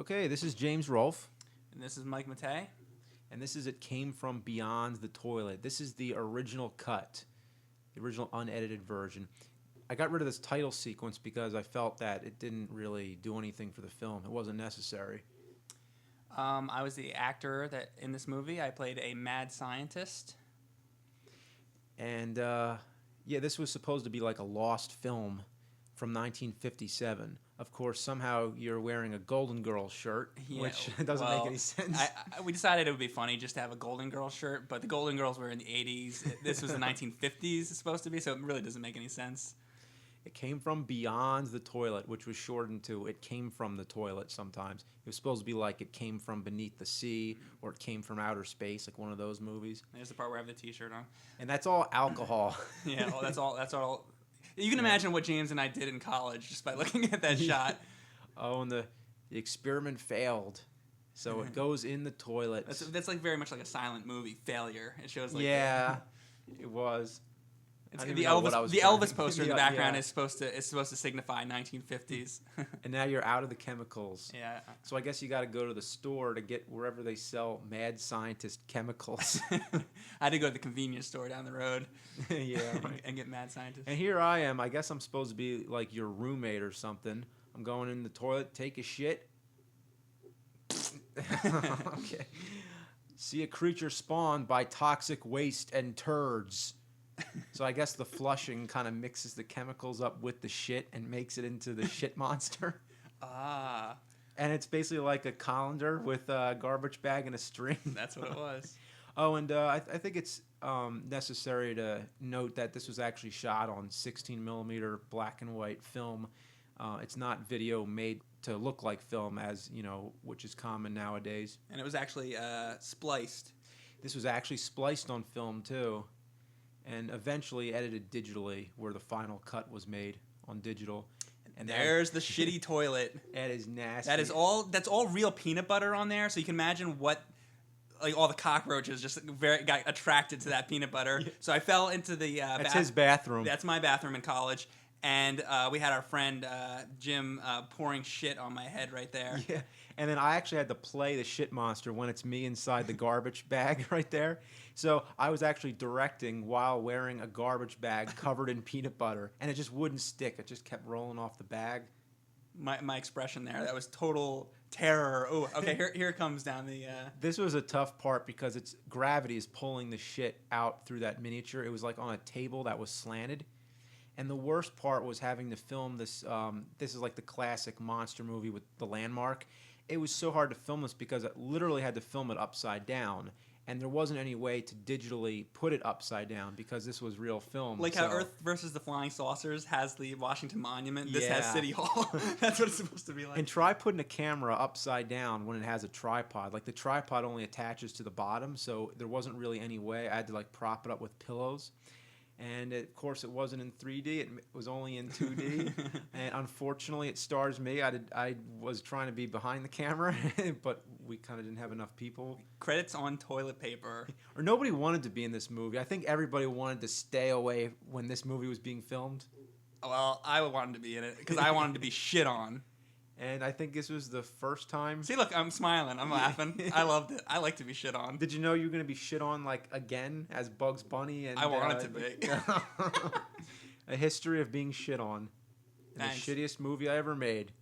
Okay, this is James Rolfe, And this is Mike Matei. and this is It Came From Beyond the Toilet. This is the original cut, the original unedited version. I got rid of this title sequence because I felt that it didn't really do anything for the film. It wasn't necessary. I was the actor that in this movie. I played a mad scientist. And yeah, this was supposed to be like a lost film from 1957. Of course, somehow you're wearing a Golden Girls shirt, Yeah, which doesn't make any sense. We decided it would be funny just to have a Golden Girls shirt, but the Golden Girls were in the 80s. This was the 1950s, it's supposed to be, so it really doesn't make any sense. It came from beyond the toilet, which was shortened to It Came From the Toilet sometimes. It was supposed to be like It Came From Beneath the Sea or It Came From Outer Space, like one of those movies. There's the part where I have the T-shirt on. And that's all alcohol. Yeah, well, that's all. You can imagine what James and I did in college just by looking at that shot. Oh, and the experiment failed. So it goes in the toilet. That's like very much like a silent movie failure. It shows like yeah, it was. It's I don't the even know what I was Elvis trying- poster in the Yeah, background yeah. is supposed to signify 1950s. And now you're out of the chemicals. Yeah. So I guess you got to go to the store to get wherever they sell mad scientist chemicals. I had to go to the convenience store down the road. Yeah, right. And get mad scientist. And here I am. I guess I'm supposed to be like your roommate or something. I'm going in the toilet, take a shit. Okay. See a creature spawned by toxic waste and turds. So I guess the flushing kind of mixes the chemicals up with the shit and makes it into the shit monster. Ah, And it's basically like a colander with a garbage bag and a string. that's what it was. Oh, and I think it's necessary to note that this was actually shot on 16 millimeter black and white film. It's not video made to look like film, as you know, which is common nowadays. And it was actually spliced. This was actually spliced on film too, and eventually edited digitally, where the final cut was made on digital. And there's the shitty toilet. That is nasty. That's all real peanut butter on there. So you can imagine what, like all the cockroaches just got attracted to that peanut butter. So I fell into the. That's his bathroom. That's my bathroom in college. And we had our friend Jim pouring shit on my head right there. Yeah, and then I actually had to play the shit monster when it's me inside the garbage bag right there. So I was actually directing while wearing a garbage bag covered in peanut butter, and it just wouldn't stick. It just kept rolling off the bag. My expression there, that was total terror. Oh, okay, here comes down the. This was a tough part because its gravity is pulling the shit out through that miniature. It was like on a table that was slanted. And the worst part was having to film this. This is like the classic monster movie with The Landmark. It was so hard to film this because I literally had to film it upside down. And there wasn't any way to digitally put it upside down because this was real film. Like how Earth versus the Flying Saucers has the Washington Monument. This has Yeah. City Hall. That's what it's supposed to be like. And try putting a camera upside down when it has a tripod. Like the tripod only attaches to the bottom, so there wasn't really any way. I had to like prop it up with pillows. And of course, it wasn't in 3D. It was only in 2D. And unfortunately, it stars me. I was trying to be behind the camera, but we kind of didn't have enough people. Credits on toilet paper. Or nobody wanted to be in this movie. I think everybody wanted to stay away when this movie was being filmed. Well, I wanted to be in it because I wanted to be shit on. And I think this was the first time. See, look, I'm smiling. I'm laughing. I loved it. I like to be shit on. Did you know you were going to be shit on like again as Bugs Bunny? And I wanted to be. A history of being shit on. And Thanks. the shittiest movie I ever made.